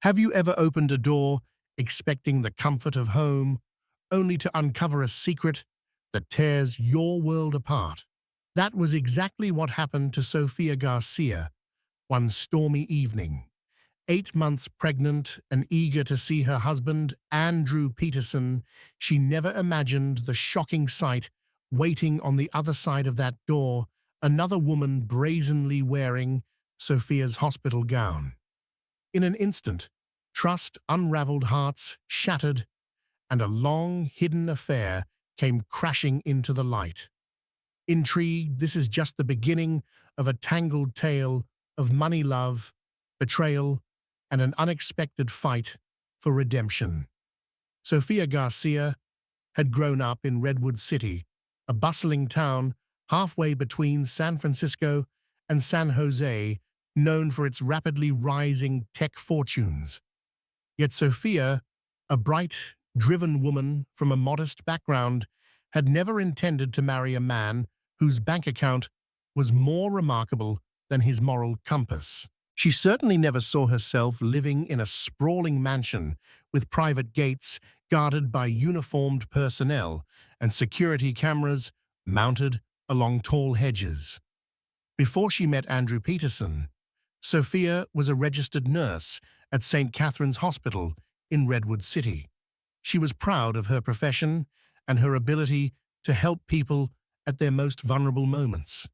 Have you ever opened a door expecting the comfort of home, only to uncover a secret that tears your world apart? That was exactly what happened to Sofia Garcia one stormy evening. 8 months pregnant and eager to see her husband, Andrew Peterson, she never imagined the shocking sight waiting on the other side of that door, another woman brazenly wearing Sophia's hospital gown. In an instant, trust unraveled, hearts shattered, and a long, hidden affair came crashing into the light. Intrigued, this is just the beginning of a tangled tale of money, love, betrayal, and an unexpected fight for redemption. Sofia Garcia had grown up in Redwood City, a bustling town halfway between San Francisco and San Jose, known for its rapidly rising tech fortunes. Yet Sofia, a bright, driven woman from a modest background, had never intended to marry a man whose bank account was more remarkable than his moral compass. She certainly never saw herself living in a sprawling mansion with private gates guarded by uniformed personnel and security cameras mounted along tall hedges. Before she met Andrew Peterson, Sophia was a registered nurse at St. Catherine's Hospital in Redwood City. She was proud of her profession and her ability to help people at their most vulnerable moments.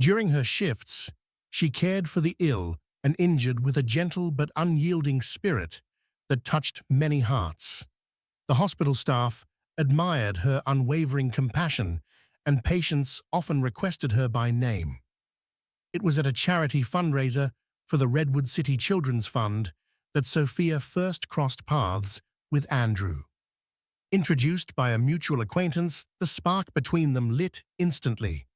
During her shifts, she cared for the ill and injured with a gentle but unyielding spirit that touched many hearts. The hospital staff admired her unwavering compassion, and patients often requested her by name. It was at a charity fundraiser for the Redwood City Children's Fund that Sophia first crossed paths with Andrew. Introduced by a mutual acquaintance, the spark between them lit instantly.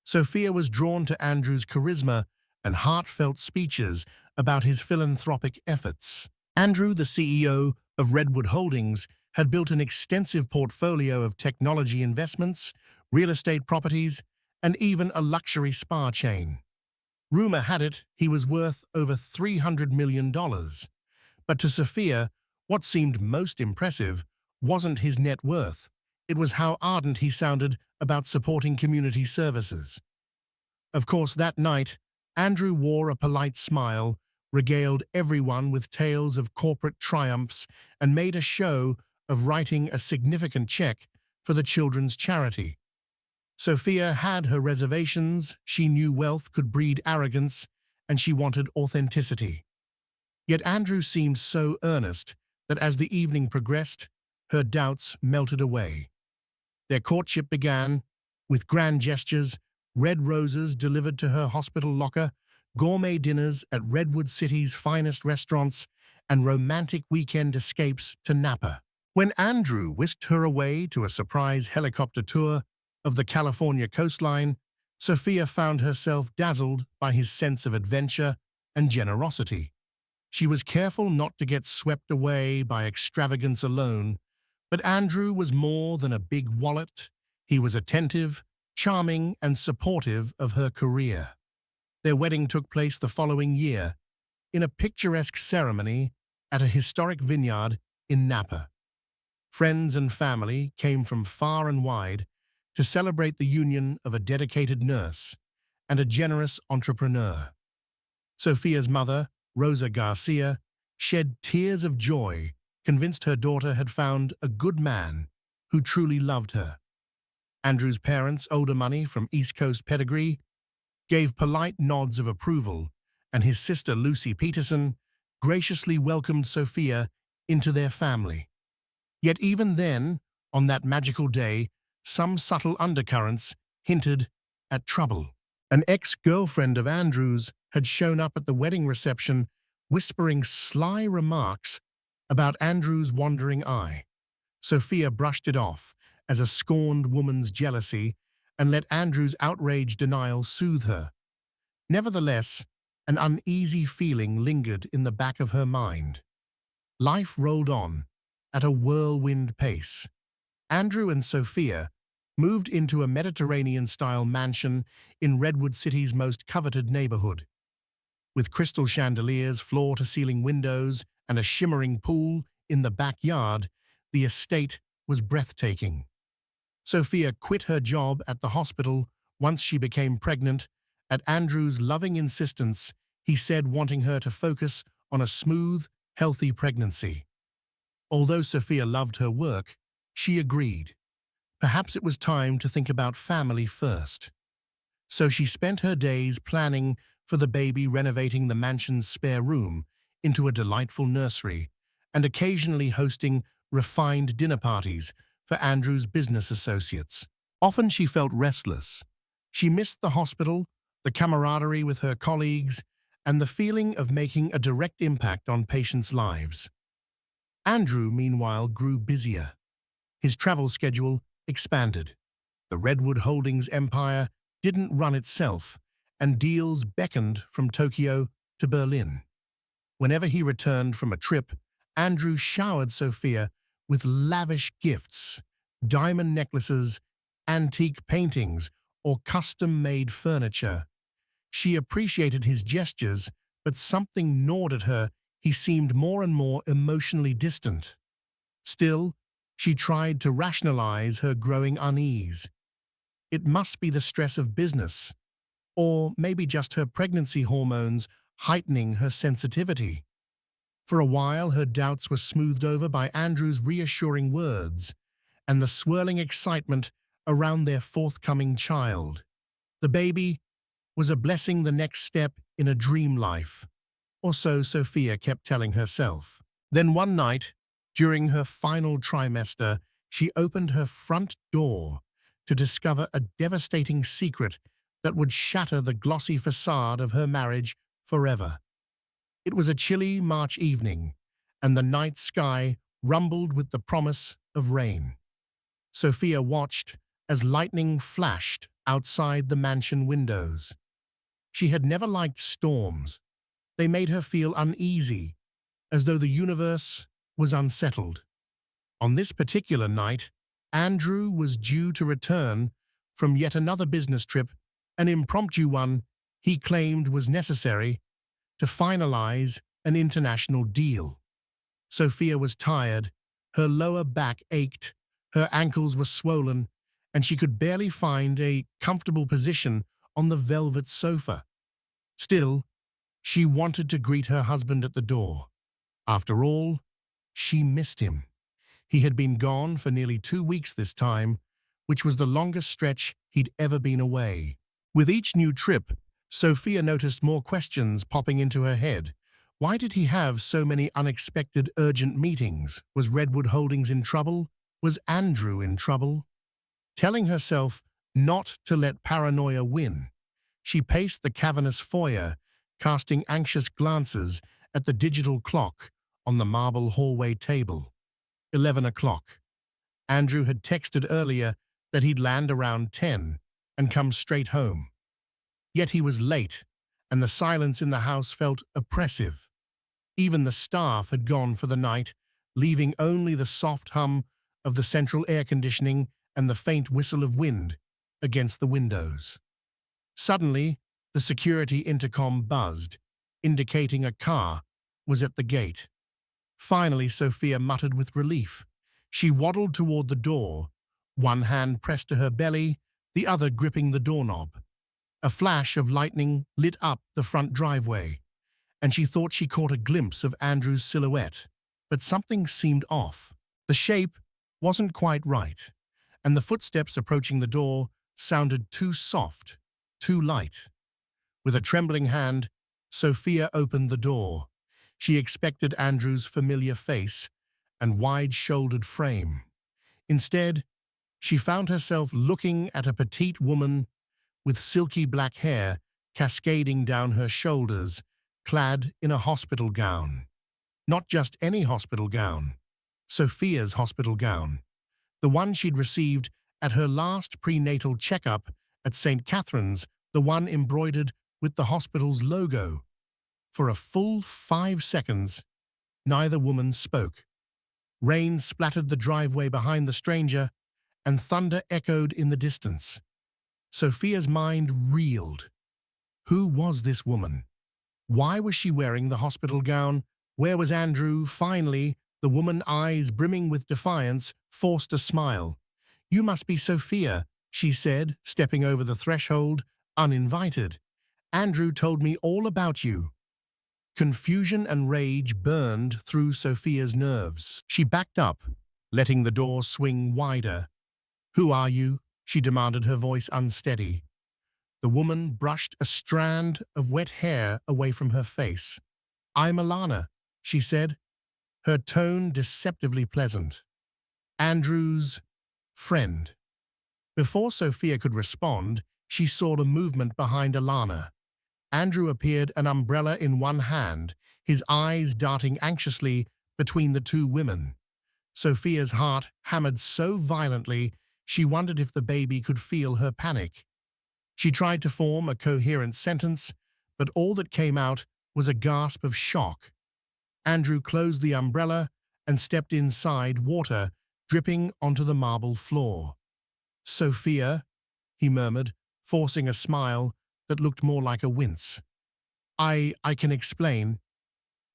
Sophia was drawn to Andrew's charisma and heartfelt speeches about his philanthropic efforts. Andrew, the CEO of Redwood Holdings, had built an extensive portfolio of technology investments, real estate properties, and even a luxury spa chain. Rumor had it he was worth over $300 million. But to Sophia, what seemed most impressive wasn't his net worth. It was how ardent he sounded about supporting community services. Of course, that night, Andrew wore a polite smile, regaled everyone with tales of corporate triumphs, and made a show of writing a significant check for the children's charity. Sophia had her reservations. She knew wealth could breed arrogance, and she wanted authenticity. Yet Andrew seemed so earnest that as the evening progressed, her doubts melted away. Their courtship began with grand gestures, red roses delivered to her hospital locker, gourmet dinners at Redwood City's finest restaurants, and romantic weekend escapes to Napa. When Andrew whisked her away to a surprise helicopter tour of the California coastline, Sophia found herself dazzled by his sense of adventure and generosity. She was careful not to get swept away by extravagance alone, but Andrew was more than a big wallet. He was attentive, charming, and supportive of her career. Their wedding took place the following year, in a picturesque ceremony at a historic vineyard in Napa. Friends and family came from far and wide to celebrate the union of a dedicated nurse and a generous entrepreneur. Sophia's mother, Rosa Garcia, shed tears of joy, convinced her daughter had found a good man who truly loved her. Andrew's parents, older money from East Coast pedigree, gave polite nods of approval, and his sister Lucy Peterson graciously welcomed Sophia into their family. Yet even then, on that magical day, some subtle undercurrents hinted at trouble. An ex-girlfriend of Andrew's had shown up at the wedding reception, whispering sly remarks about Andrew's wandering eye. Sophia brushed it off as a scorned woman's jealousy and let Andrew's outraged denial soothe her. Nevertheless, an uneasy feeling lingered in the back of her mind. Life rolled on at a whirlwind pace. Andrew and Sophia moved into a Mediterranean-style mansion in Redwood City's most coveted neighborhood. With crystal chandeliers, floor-to-ceiling windows, and a shimmering pool in the backyard, the estate was breathtaking. Sophia quit her job at the hospital once she became pregnant. At Andrew's loving insistence, he said, wanting her to focus on a smooth, healthy pregnancy. Although Sophia loved her work, she agreed. Perhaps it was time to think about family first. So she spent her days planning for the baby, renovating the mansion's spare room into a delightful nursery, and occasionally hosting refined dinner parties for Andrew's business associates. Often she felt restless. She missed the hospital, the camaraderie with her colleagues, and the feeling of making a direct impact on patients' lives. Andrew, meanwhile, grew busier. His travel schedule expanded. The Redwood Holdings empire didn't run itself, and deals beckoned from Tokyo to Berlin. Whenever he returned from a trip, Andrew showered Sophia with lavish gifts, diamond necklaces, antique paintings, or custom-made furniture. She appreciated his gestures, but something gnawed at her. He seemed more and more emotionally distant. Still, she tried to rationalize her growing unease. It must be the stress of business, or maybe just her pregnancy hormones heightening her sensitivity. For a while, her doubts were smoothed over by Andrew's reassuring words and the swirling excitement around their forthcoming child. The baby was a blessing, the next step in a dream life, or so Sophia kept telling herself. Then one night, during her final trimester, she opened her front door to discover a devastating secret that would shatter the glossy facade of her marriage forever. It was a chilly March evening, and the night sky rumbled with the promise of rain. Sophia watched as lightning flashed outside the mansion windows. She had never liked storms. They made her feel uneasy, as though the universe was unsettled. On this particular night, Andrew was due to return from yet another business trip, an impromptu one he claimed was necessary to finalize an international deal. Sophia was tired, her lower back ached, her ankles were swollen, and she could barely find a comfortable position on the velvet sofa. Still, she wanted to greet her husband at the door. After all, she missed him. He had been gone for nearly 2 weeks this time, which was the longest stretch he'd ever been away. With each new trip, Sophia noticed more questions popping into her head. Why did he have so many unexpected urgent meetings? Was Redwood Holdings in trouble? Was Andrew in trouble? Telling herself not to let paranoia win, she paced the cavernous foyer, casting anxious glances at the digital clock on the marble hallway table. 11 o'clock. Andrew had texted earlier that he'd land around 10 and come straight home. Yet he was late, and the silence in the house felt oppressive. Even the staff had gone for the night, leaving only the soft hum of the central air conditioning and the faint whistle of wind against the windows. Suddenly, the security intercom buzzed, indicating a car was at the gate. Finally, Sophia muttered with relief. She waddled toward the door, one hand pressed to her belly, the other gripping the doorknob. A flash of lightning lit up the front driveway, and she thought she caught a glimpse of Andrew's silhouette. But something seemed off. The shape wasn't quite right, and the footsteps approaching the door sounded too soft, too light. With a trembling hand, Sophia opened the door. She expected Andrew's familiar face and wide-shouldered frame. Instead, she found herself looking at a petite woman with silky black hair cascading down her shoulders, clad in a hospital gown. Not just any hospital gown, Sophia's hospital gown, the one she'd received at her last prenatal checkup at St. Catherine's, the one embroidered with the hospital's logo. For a full 5 seconds, neither woman spoke. Rain splattered the driveway behind the stranger, and thunder echoed in the distance. Sophia's mind reeled. Who was this woman? Why was she wearing the hospital gown Where was Andrew? Finally, the woman, eyes brimming with defiance, forced a smile. You must be Sophia, she said, stepping over the threshold, uninvited. Andrew told me all about you. Confusion and rage burned through Sophia's nerves. She backed up, letting the door swing wider. Who are you? She demanded, her voice unsteady. The woman brushed a strand of wet hair away from her face. I'm Alana, she said, her tone deceptively pleasant. Andrew's friend. Before Sophia could respond, she saw the movement behind Alana. Andrew appeared, an umbrella in one hand, his eyes darting anxiously between the two women. Sophia's heart hammered so violently she wondered if the baby could feel her panic. She tried to form a coherent sentence, but all that came out was a gasp of shock. Andrew closed the umbrella and stepped inside, water dripping onto the marble floor. Sophia, he murmured, forcing a smile that looked more like a wince. I can explain.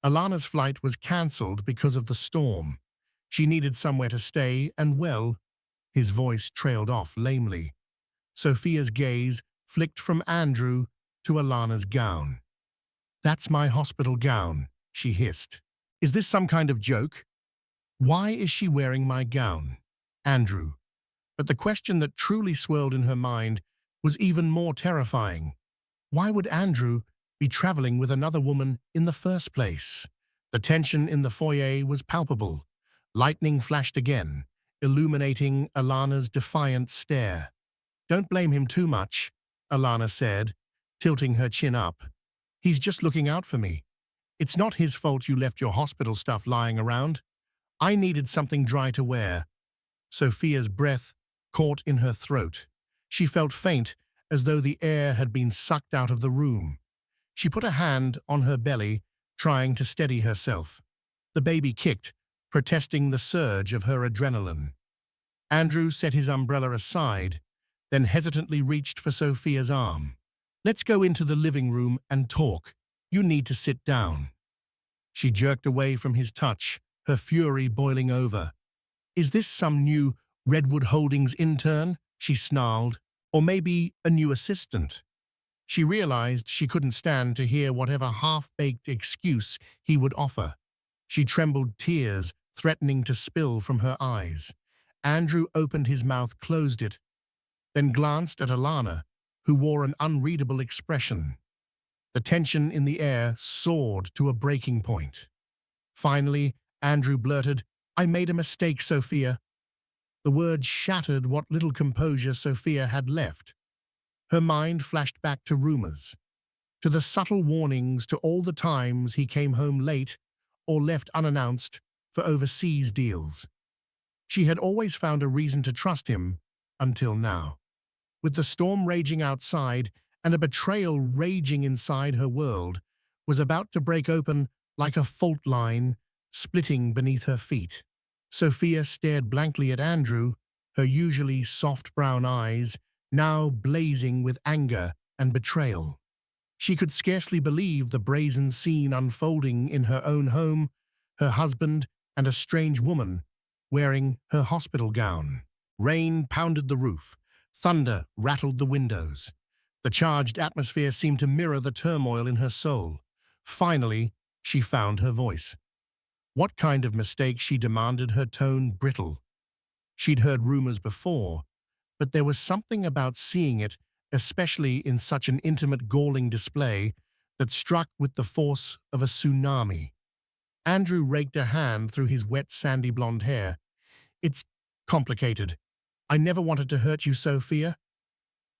Alana's flight was cancelled because of the storm. She needed somewhere to stay, and well, his voice trailed off lamely. Sophia's gaze flicked from Andrew to Alana's gown. That's my hospital gown, she hissed. Is this some kind of joke? Why is she wearing my gown? Andrew. But the question that truly swirled in her mind was even more terrifying. Why would Andrew be traveling with another woman in the first place? The tension in the foyer was palpable. Lightning flashed again, illuminating Alana's defiant stare. Don't blame him too much, Alana said, tilting her chin up. He's just looking out for me. It's not his fault you left your hospital stuff lying around. I needed something dry to wear. Sophia's breath caught in her throat. She felt faint, as though the air had been sucked out of the room. She put a hand on her belly, trying to steady herself. The baby kicked, protesting the surge of her adrenaline. Andrew set his umbrella aside, then hesitantly reached for Sophia's arm. Let's go into the living room and talk. You need to sit down. She jerked away from his touch, her fury boiling over. Is this some new Redwood Holdings intern? She snarled. Or maybe a new assistant? She realized she couldn't stand to hear whatever half-baked excuse he would offer. She trembled, tears threatening to spill from her eyes. Andrew opened his mouth, closed it, then glanced at Alana, who wore an unreadable expression. The tension in the air soared to a breaking point. Finally, Andrew blurted, I made a mistake, Sophia. The words shattered what little composure Sophia had left. Her mind flashed back to rumors, to the subtle warnings, to all the times he came home late or left unannounced for overseas deals. She had always found a reason to trust him, until now. With the storm raging outside and a betrayal raging inside, her world was about to break open like a fault line splitting beneath her feet. Sophia stared blankly at Andrew, her usually soft brown eyes now blazing with anger and betrayal. She could scarcely believe the brazen scene unfolding in her own home, her husband and a strange woman wearing her hospital gown. Rain pounded the roof. Thunder rattled the windows. The charged atmosphere seemed to mirror the turmoil in her soul. Finally, she found her voice. What kind of mistake, she demanded, her tone brittle. She'd heard rumors before, but there was something about seeing it, especially in such an intimate, galling display, that struck with the force of a tsunami. Andrew raked a hand through his wet, sandy blonde hair. It's complicated. I never wanted to hurt you, Sophia.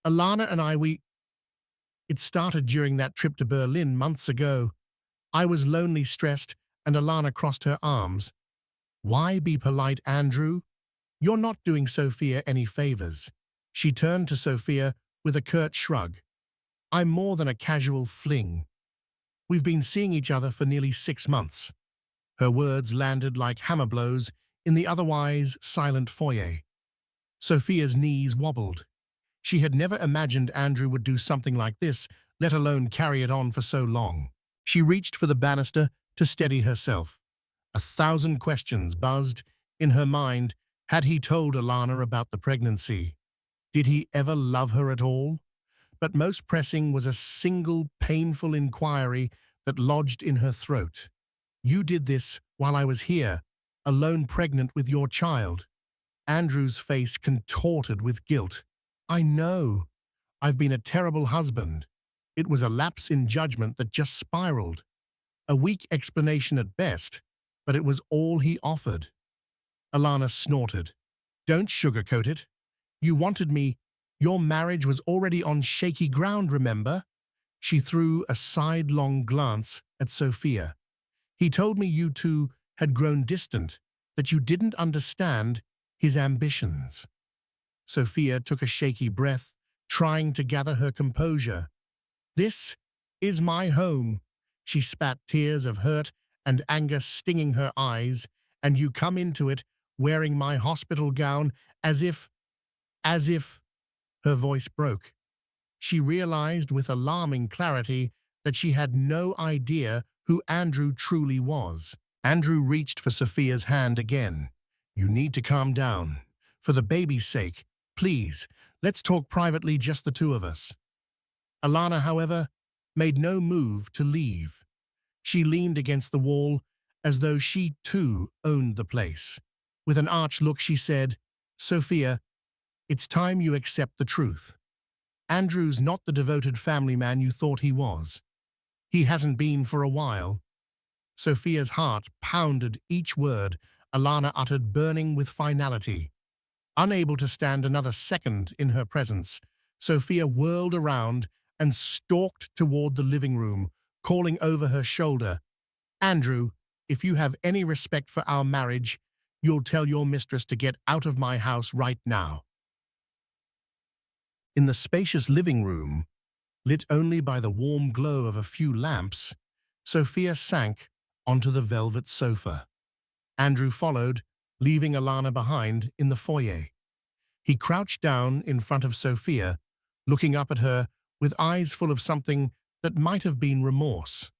Alana and it started during that trip to Berlin months ago. I was lonely, stressed, and Alana crossed her arms. Why be polite, Andrew? You're not doing Sophia any favors. She turned to Sophia with a curt shrug. I'm more than a casual fling. We've been seeing each other for nearly 6 months. Her words landed like hammer blows in the otherwise silent foyer. Sophia's knees wobbled. She had never imagined Andrew would do something like this, let alone carry it on for so long. She reached for the banister, to steady herself. 1,000 questions buzzed in her mind. Had he told Alana about the pregnancy? Did he ever love her at all? But most pressing was a single painful inquiry that lodged in her throat. You did this while I was here, alone pregnant with your child. Andrew's face contorted with guilt. I know. I've been a terrible husband. It was a lapse in judgment that just spiraled. A weak explanation at best, but it was all he offered. Alana snorted. Don't sugarcoat it. You wanted me. Your marriage was already on shaky ground, remember? She threw a sidelong glance at Sophia. He told me you two had grown distant, that you didn't understand his ambitions. Sophia took a shaky breath, trying to gather her composure. This is my home. She spat, tears of hurt and anger stinging her eyes, and you come into it wearing my hospital gown as if, her voice broke. She realized with alarming clarity that she had no idea who Andrew truly was. Andrew reached for Sophia's hand again. You need to calm down. For the baby's sake, please, let's talk privately, just the two of us. Alana, however, made no move to leave. She leaned against the wall as though she too owned the place. With an arch look, she said, Sophia, it's time you accept the truth. Andrew's not the devoted family man you thought he was. He hasn't been for a while. Sophia's heart pounded each word Alana uttered, burning with finality. Unable to stand another second in her presence, Sophia whirled around and stalked toward the living room, calling over her shoulder, Andrew, if you have any respect for our marriage, you'll tell your mistress to get out of my house right now. In the spacious living room, lit only by the warm glow of a few lamps, Sophia sank onto the velvet sofa. Andrew followed, leaving Alana behind in the foyer. He crouched down in front of Sophia, looking up at her with eyes full of something that might have been remorse.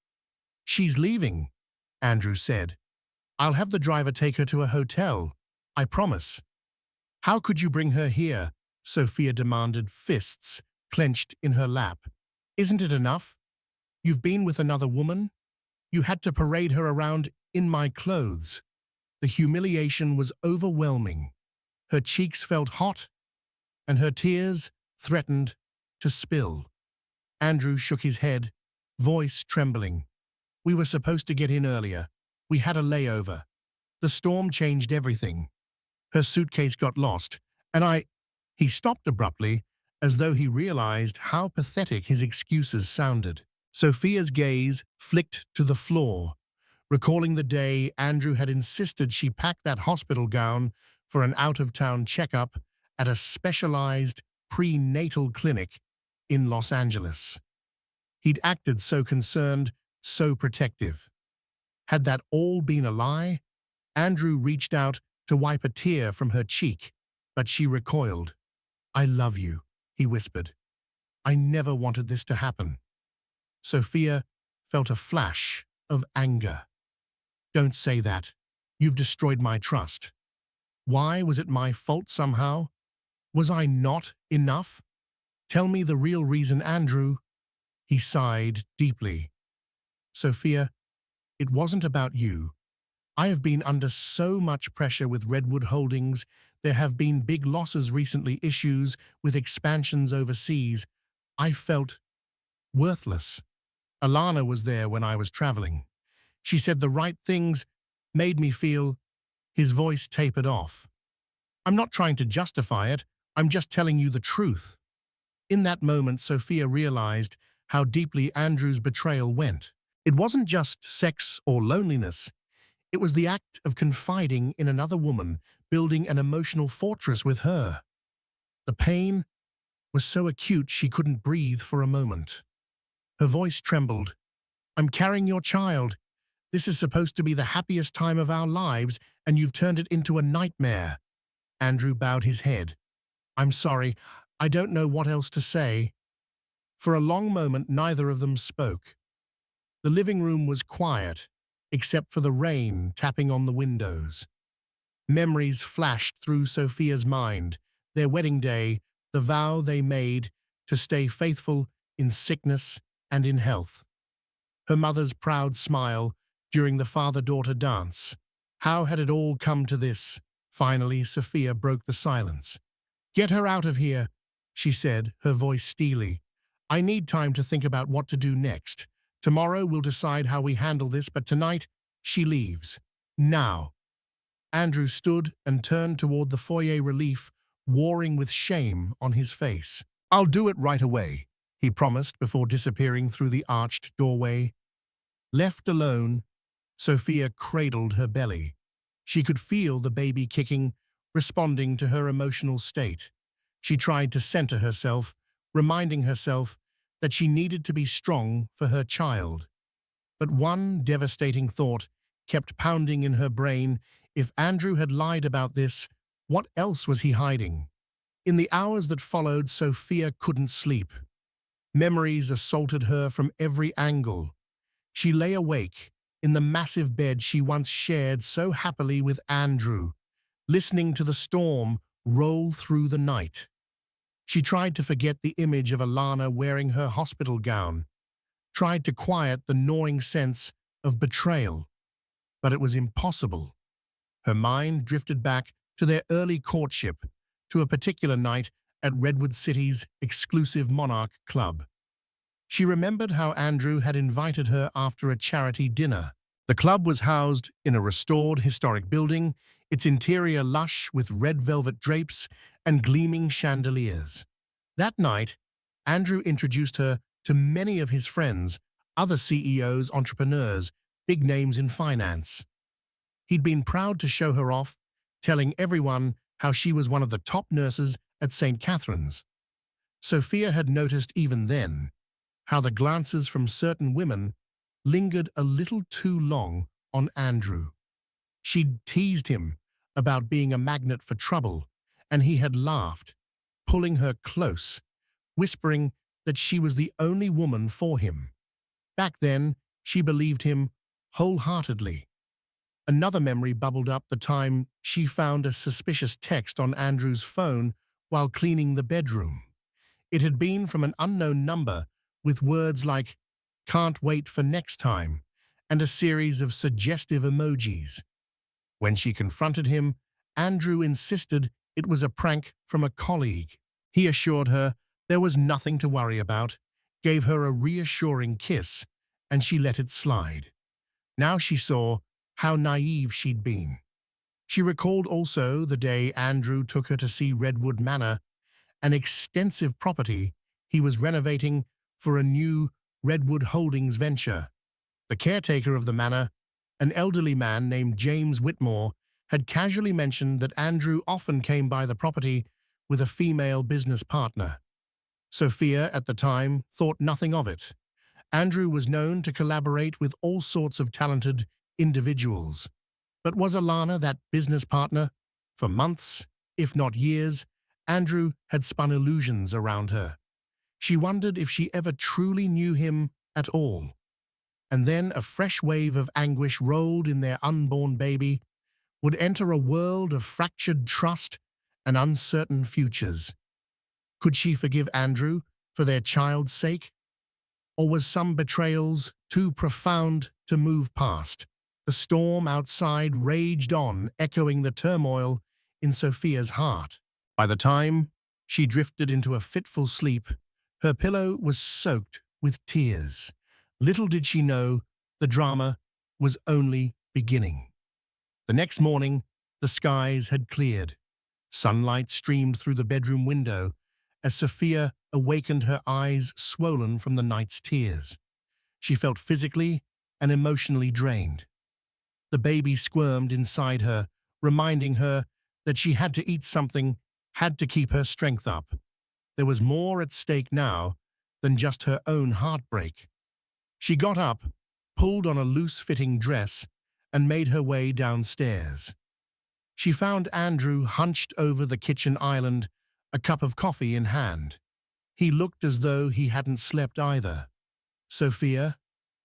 She's leaving, Andrew said. I'll have the driver take her to a hotel, I promise. How could you bring her here? Sophia demanded, fists clenched in her lap. Isn't it enough? You've been with another woman? You had to parade her around in my clothes. The humiliation was overwhelming. Her cheeks felt hot, and her tears threatened to spill. Andrew shook his head, voice trembling. We were supposed to get in earlier. We had a layover. The storm changed everything. Her suitcase got lost, and He stopped abruptly, as though he realized how pathetic his excuses sounded. Sophia's gaze flicked to the floor, recalling the day Andrew had insisted she pack that hospital gown for an out-of-town checkup at a specialized prenatal clinic in Los Angeles. He'd acted so concerned, so protective. Had that all been a lie? Andrew reached out to wipe a tear from her cheek, but she recoiled. I love you, he whispered. I never wanted this to happen. Sophia felt a flash of anger. Don't say that. You've destroyed my trust. Why was it my fault somehow? Was I not enough? Tell me the real reason, Andrew. He sighed deeply. Sophia, it wasn't about you. I have been under so much pressure with Redwood Holdings. There have been big losses recently, issues with expansions overseas. I felt worthless. Alana was there when I was traveling. She said the right things, made me feel. His voice tapered off. I'm not trying to justify it. I'm just telling you the truth. In that moment, Sophia realized how deeply Andrew's betrayal went. It wasn't just sex or loneliness. It was the act of confiding in another woman, building an emotional fortress with her. The pain was so acute she couldn't breathe for a moment. Her voice trembled. I'm carrying your child. This is supposed to be the happiest time of our lives, and you've turned it into a nightmare. Andrew bowed his head. I'm sorry. I don't know what else to say. For a long moment, neither of them spoke. The living room was quiet, except for the rain tapping on the windows. Memories flashed through Sophia's mind, their wedding day, the vow they made to stay faithful in sickness and in health. Her mother's proud smile during the father-daughter dance. How had it all come to this? Finally, Sophia broke the silence. "Get her out of here," she said, her voice steely. "I need time to think about what to do next. Tomorrow we'll decide how we handle this, but tonight she leaves. Now." Andrew stood and turned toward the foyer, relief warring with shame on his face. "I'll do it right away," he promised before disappearing through the arched doorway. Left alone, Sophia cradled her belly. She could feel the baby kicking, responding to her emotional state. She tried to center herself, reminding herself that she needed to be strong for her child. But one devastating thought kept pounding in her brain. If Andrew had lied about this, what else was he hiding? In the hours that followed, Sophia couldn't sleep. Memories assaulted her from every angle. She lay awake in the massive bed she once shared so happily with Andrew, listening to the storm roll through the night. She tried to forget the image of Alana wearing her hospital gown, tried to quiet the gnawing sense of betrayal, but it was impossible. Her mind drifted back to their early courtship, to a particular night at Redwood City's exclusive Monarch Club. She remembered how Andrew had invited her after a charity dinner. The club was housed in a restored historic building, its interior lush with red velvet drapes and gleaming chandeliers. That night, Andrew introduced her to many of his friends, other CEOs, entrepreneurs, big names in finance. He'd been proud to show her off, telling everyone how she was one of the top nurses at St. Catherine's. Sophia had noticed even then how the glances from certain women lingered a little too long on Andrew. She'd teased him about being a magnet for trouble, and he had laughed, pulling her close, whispering that she was the only woman for him. Back then, she believed him wholeheartedly. Another memory bubbled up, the time she found a suspicious text on Andrew's phone while cleaning the bedroom. It had been from an unknown number with words like "can't wait for next time" and a series of suggestive emojis. When she confronted him, Andrew insisted it was a prank from a colleague. He assured her there was nothing to worry about, gave her a reassuring kiss, and she let it slide. Now she saw how naive she'd been. She recalled also the day Andrew took her to see Redwood Manor, an extensive property he was renovating for a new Redwood Holdings venture. The caretaker of the manor, an elderly man named James Whitmore, had casually mentioned that Andrew often came by the property with a female business partner. Sophia, at the time, thought nothing of it. Andrew was known to collaborate with all sorts of talented individuals. But was Alana that business partner? For months, if not years, Andrew had spun illusions around her. She wondered if she ever truly knew him at all. And then a fresh wave of anguish rolled in their unborn baby, would enter a world of fractured trust and uncertain futures. Could she forgive Andrew for their child's sake? Or was some betrayals too profound to move past? The storm outside raged on, echoing the turmoil in Sophia's heart. By the time she drifted into a fitful sleep, her pillow was soaked with tears. Little did she know the drama was only beginning. The next morning, the skies had cleared. Sunlight streamed through the bedroom window as Sophia awakened, her eyes swollen from the night's tears. She felt physically and emotionally drained. The baby squirmed inside her, reminding her that she had to eat something, had to keep her strength up. There was more at stake now than just her own heartbreak. She got up, pulled on a loose-fitting dress, and made her way downstairs. She found Andrew hunched over the kitchen island, a cup of coffee in hand. He looked as though he hadn't slept either. "Sophia,"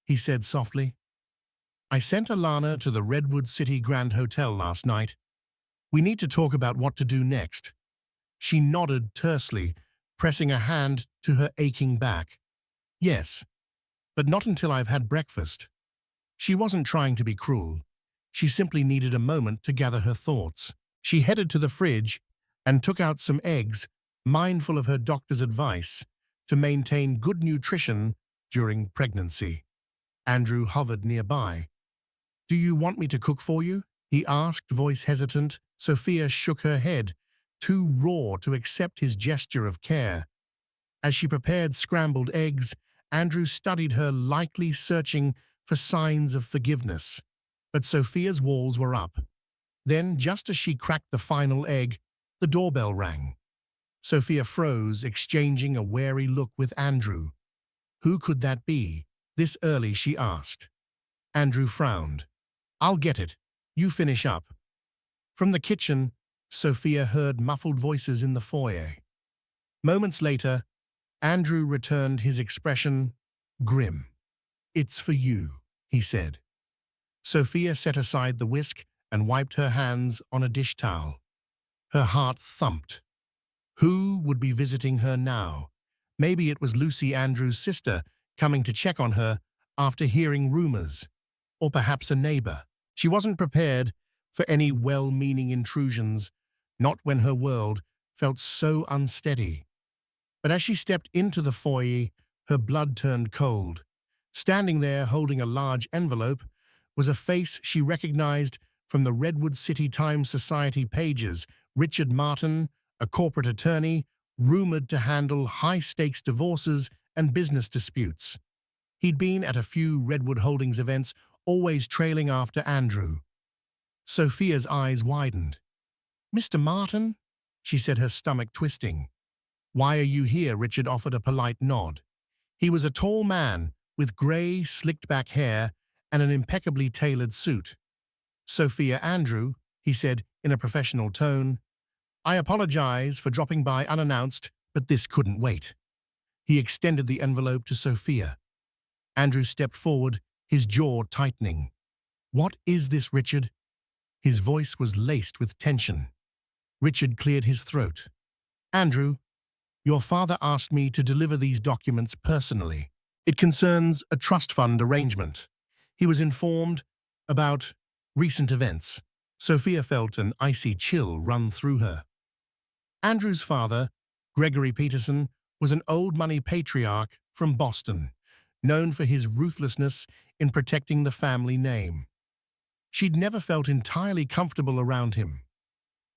he said softly. I sent Alana to the Redwood City Grand Hotel last night. We need to talk about what to do next. She nodded tersely, pressing a hand to her aching back. Yes, but not until I've had breakfast. She wasn't trying to be cruel. She simply needed a moment to gather her thoughts. She headed to the fridge and took out some eggs, mindful of her doctor's advice to maintain good nutrition during pregnancy. Andrew hovered nearby. "Do you want me to cook for you?" he asked, voice hesitant. Sophia shook her head, too raw to accept his gesture of care. As she prepared scrambled eggs, Andrew studied her, likely searching for signs of forgiveness. But Sophia's walls were up. Then, just as she cracked the final egg, the doorbell rang. Sophia froze, exchanging a wary look with Andrew. Who could that be? This early, she asked. Andrew frowned. "I'll get it. You finish up." From the kitchen, Sophia heard muffled voices in the foyer. Moments later, Andrew returned, his expression grim. "It's for you," he said. Sophia set aside the whisk and wiped her hands on a dish towel. Her heart thumped. Who would be visiting her now? Maybe it was Lucy, Andrew's sister, coming to check on her after hearing rumors. Or perhaps a neighbor. She wasn't prepared for any well-meaning intrusions, not when her world felt so unsteady. But as she stepped into the foyer, her blood turned cold. Standing there, holding a large envelope, was a face she recognized from the Redwood City Times Society pages. Richard Martin, a corporate attorney, rumored to handle high-stakes divorces and business disputes. He'd been at a few Redwood Holdings events, always trailing after Andrew. Sophia's eyes widened. "Mr. Martin?" she said, her stomach twisting. "Why are you here?" Richard offered a polite nod. He was a tall man with grey, slicked-back hair and an impeccably tailored suit. "Sophia, Andrew," he said in a professional tone. "I apologize for dropping by unannounced, but this couldn't wait." He extended the envelope to Sophia. Andrew stepped forward, his jaw tightening. "What is this, Richard?" His voice was laced with tension. Richard cleared his throat. "Andrew, your father asked me to deliver these documents personally. It concerns a trust fund arrangement. He was informed about recent events." Sophia felt an icy chill run through her. Andrew's father, Gregory Peterson, was an old-money patriarch from Boston, known for his ruthlessness in protecting the family name. She'd never felt entirely comfortable around him.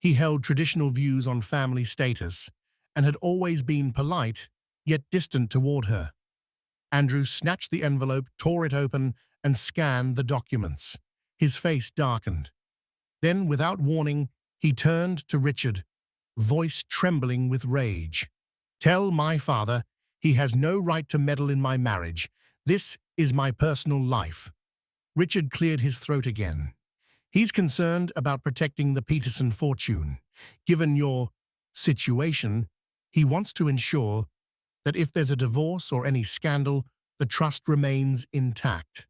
He held traditional views on family status and had always been polite, yet distant toward her. Andrew snatched the envelope, tore it open, and scanned the documents. His face darkened. Then, without warning, he turned to Richard, voice trembling with rage. "Tell my father he has no right to meddle in my marriage. This is my personal life." Richard cleared his throat again. "He's concerned about protecting the Peterson fortune. Given your situation, he wants to ensure that if there's a divorce or any scandal, the trust remains intact.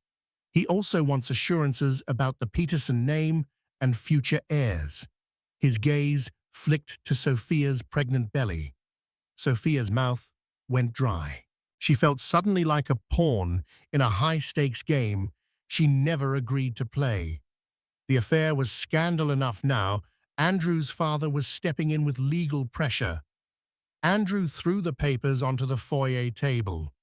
He also wants assurances about the Peterson name and future heirs." His gaze flicked to Sophia's pregnant belly. Sophia's mouth went dry. She felt suddenly like a pawn in a high-stakes game she never agreed to play. The affair was scandal enough now. Andrew's father was stepping in with legal pressure. Andrew threw the papers onto the foyer table.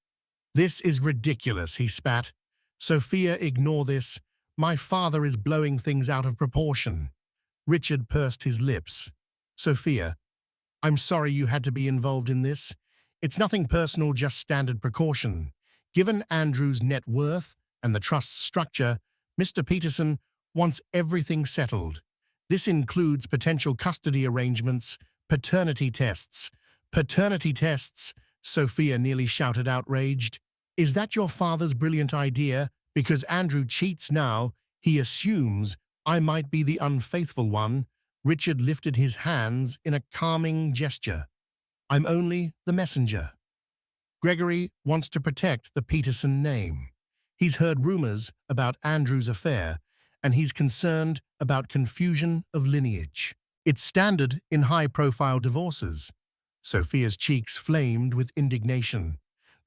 "This is ridiculous," he spat. "Sophia, ignore this. My father is blowing things out of proportion." Richard pursed his lips. "Sophia, I'm sorry you had to be involved in this. It's nothing personal, just standard precaution. Given Andrew's net worth and the trust's structure, Mr. Peterson wants everything settled. This includes potential custody arrangements, paternity tests." "Paternity tests?" Sophia nearly shouted, outraged. "Is that your father's brilliant idea? Because Andrew cheats now, he assumes I might be the unfaithful one." Richard lifted his hands in a calming gesture. "I'm only the messenger. Gregory wants to protect the Peterson name. He's heard rumors about Andrew's affair, and he's concerned about confusion of lineage. It's standard in high-profile divorces. Sophia's cheeks flamed with indignation.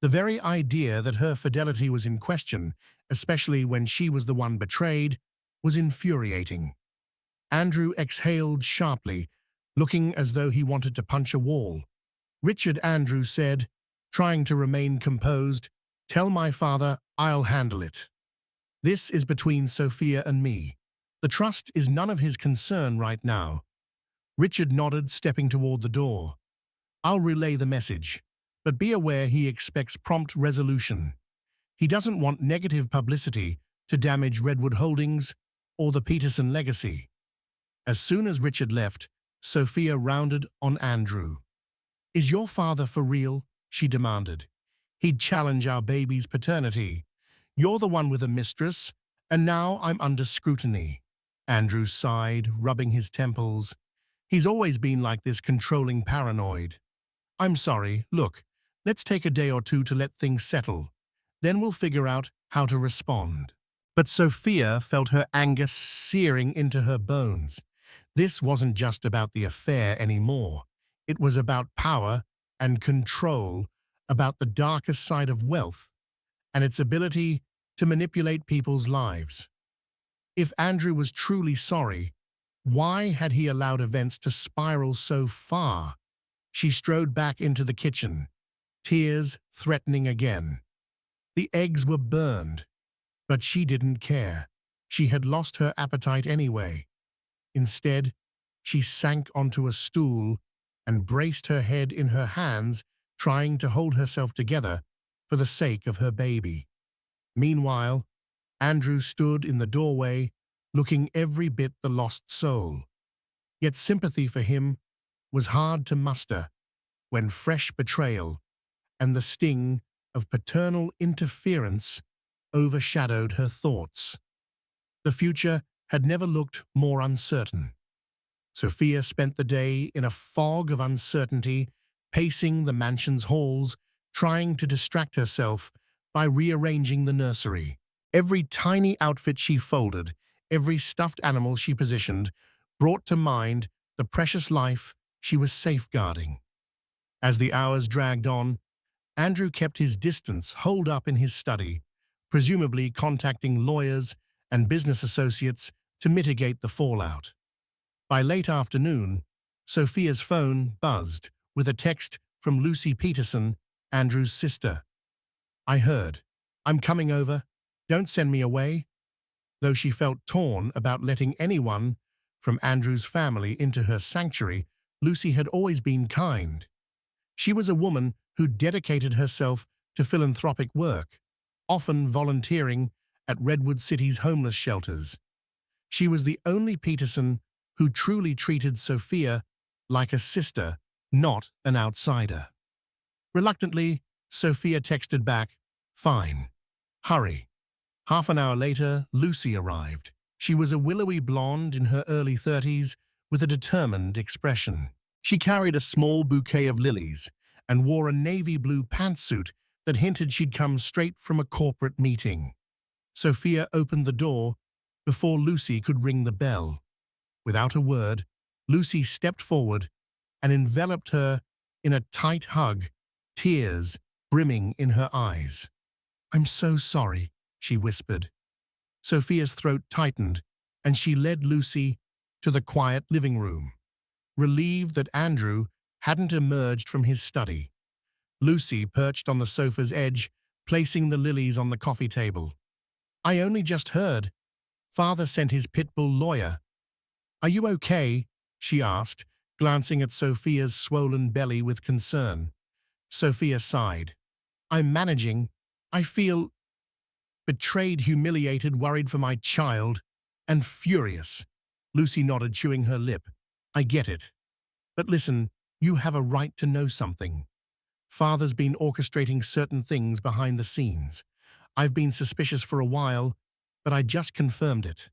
The very idea that her fidelity was in question, especially when she was the one betrayed, was infuriating. Andrew exhaled sharply, looking as though he wanted to punch a wall. Richard, Andrew said, trying to remain composed, "Tell my father I'll handle it. This is between Sophia and me. The trust is none of his concern right now." Richard nodded, stepping toward the door. "I'll relay the message, but be aware he expects prompt resolution. He doesn't want negative publicity to damage Redwood Holdings or the Peterson legacy." As soon as Richard left, Sophia rounded on Andrew. "Is your father for real?" she demanded. "He'd challenge our baby's paternity. You're the one with a mistress, and now I'm under scrutiny." Andrew sighed, rubbing his temples. He's always been like this, controlling, paranoid. "I'm sorry. Look, let's take a day or two to let things settle. Then we'll figure out how to respond." But Sophia felt her anger searing into her bones. This wasn't just about the affair anymore. It was about power and control, about the darkest side of wealth and its ability to manipulate people's lives. If Andrew was truly sorry, why had he allowed events to spiral so far? She strode back into the kitchen, tears threatening again. The eggs were burned, but she didn't care. She had lost her appetite anyway. Instead, she sank onto a stool and braced her head in her hands, trying to hold herself together for the sake of her baby. Meanwhile, Andrew stood in the doorway, looking every bit the lost soul. Yet sympathy for him was hard to muster when fresh betrayal and the sting of paternal interference overshadowed her thoughts. The future had never looked more uncertain. Sophia spent the day in a fog of uncertainty, pacing the mansion's halls, trying to distract herself by rearranging the nursery. Every tiny outfit she folded, every stuffed animal she positioned, brought to mind the precious life she was safeguarding. As the hours dragged on, Andrew kept his distance, holed up in his study, presumably contacting lawyers and business associates to mitigate the fallout. By late afternoon, Sophia's phone buzzed with a text from Lucy Peterson, Andrew's sister. "I heard. I'm coming over. Don't send me away." Though she felt torn about letting anyone from Andrew's family into her sanctuary, Lucy had always been kind. She was a woman who dedicated herself to philanthropic work, often volunteering at Redwood City's homeless shelters. She was the only Peterson who truly treated Sophia like a sister, not an outsider. Reluctantly, Sophia texted back, "Fine. Hurry." Half an hour later, Lucy arrived. She was a willowy blonde in her early 30s with a determined expression. She carried a small bouquet of lilies and wore a navy blue pantsuit that hinted she'd come straight from a corporate meeting. Sophia opened the door before Lucy could ring the bell. Without a word, Lucy stepped forward and enveloped her in a tight hug, tears brimming in her eyes. "I'm so sorry," she whispered. Sophia's throat tightened, and she led Lucy to the quiet living room, relieved that Andrew hadn't emerged from his study. Lucy perched on the sofa's edge, placing the lilies on the coffee table. "I only just heard. Father sent his pit bull lawyer." "Are you okay?" she asked, glancing at Sophia's swollen belly with concern. Sophia sighed. "I'm managing. I feel betrayed, humiliated, worried for my child, and furious." Lucy nodded, chewing her lip. "I get it. But listen, you have a right to know something. Father's been orchestrating certain things behind the scenes. I've been suspicious for a while, but I just confirmed it."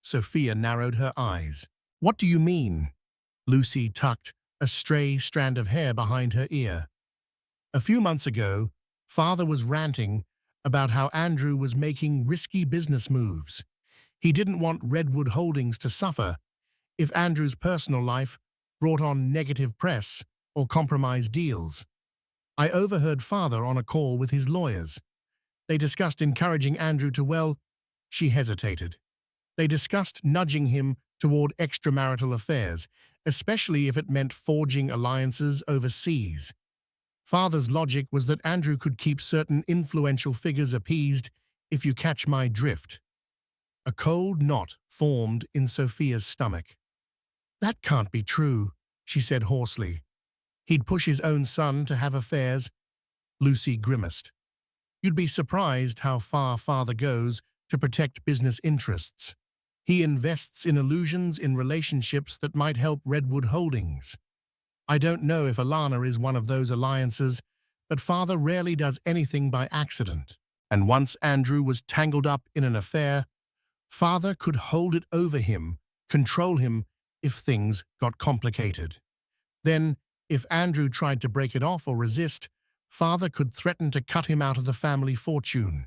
Sophia narrowed her eyes. "What do you mean?" Lucy tucked a stray strand of hair behind her ear. "A few months ago, Father was ranting about how Andrew was making risky business moves. He didn't want Redwood Holdings to suffer if Andrew's personal life brought on negative press or compromised deals. I overheard father on a call with his lawyers. They discussed encouraging Andrew to, well, she hesitated. They discussed nudging him toward extramarital affairs, especially if it meant forging alliances overseas. Father's logic was that Andrew could keep certain influential figures appeased, if you catch my drift. A cold knot formed in Sophia's stomach. That can't be true, she said hoarsely. He'd push his own son to have affairs. Lucy grimaced. You'd be surprised how far father goes to protect business interests. He invests in illusions in relationships that might help Redwood Holdings. I don't know if Alana is one of those alliances, but father rarely does anything by accident. And once Andrew was tangled up in an affair, father could hold it over him, control him if things got complicated. Then, if Andrew tried to break it off or resist, father could threaten to cut him out of the family fortune.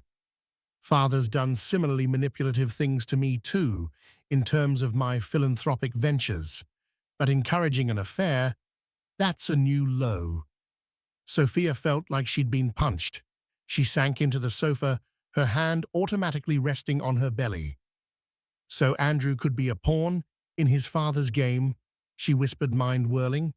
Father's done similarly manipulative things to me too, in terms of my philanthropic ventures. But encouraging an affair, that's a new low. Sophia felt like she'd been punched. She sank into the sofa, her hand automatically resting on her belly. So Andrew could be a pawn in his father's game, she whispered, mind-whirling.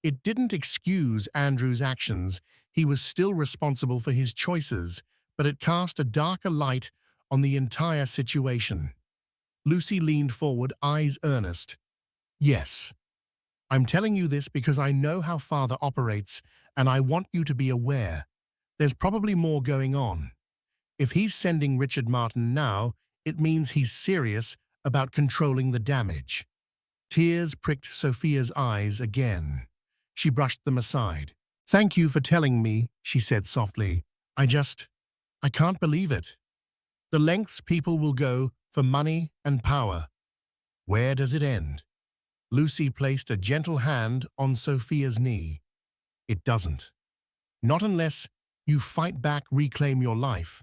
It didn't excuse Andrew's actions. He was still responsible for his choices, but it cast a darker light on the entire situation. Lucy leaned forward, eyes earnest. Yes. I'm telling you this because I know how father operates, and I want you to be aware. There's probably more going on. If he's sending Richard Martin now, it means he's serious about controlling the damage. Tears pricked Sophia's eyes again. She brushed them aside. Thank you for telling me, she said softly. I can't believe it. The lengths people will go for money and power. Where does it end? Lucy placed a gentle hand on Sophia's knee. It doesn't. Not unless you fight back, reclaim your life.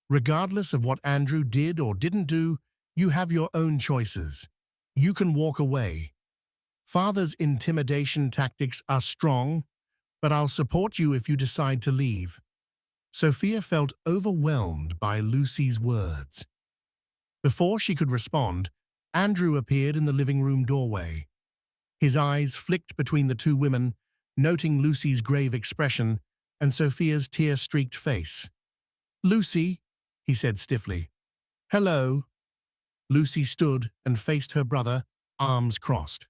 Regardless of what Andrew did or didn't do, you have your own choices. You can walk away. Father's intimidation tactics are strong, but I'll support you if you decide to leave. Sophia felt overwhelmed by Lucy's words. Before she could respond, Andrew appeared in the living room doorway. His eyes flicked between the two women, noting Lucy's grave expression and Sophia's tear-streaked face. Lucy, he said stiffly. Hello. Lucy stood and faced her brother, arms crossed.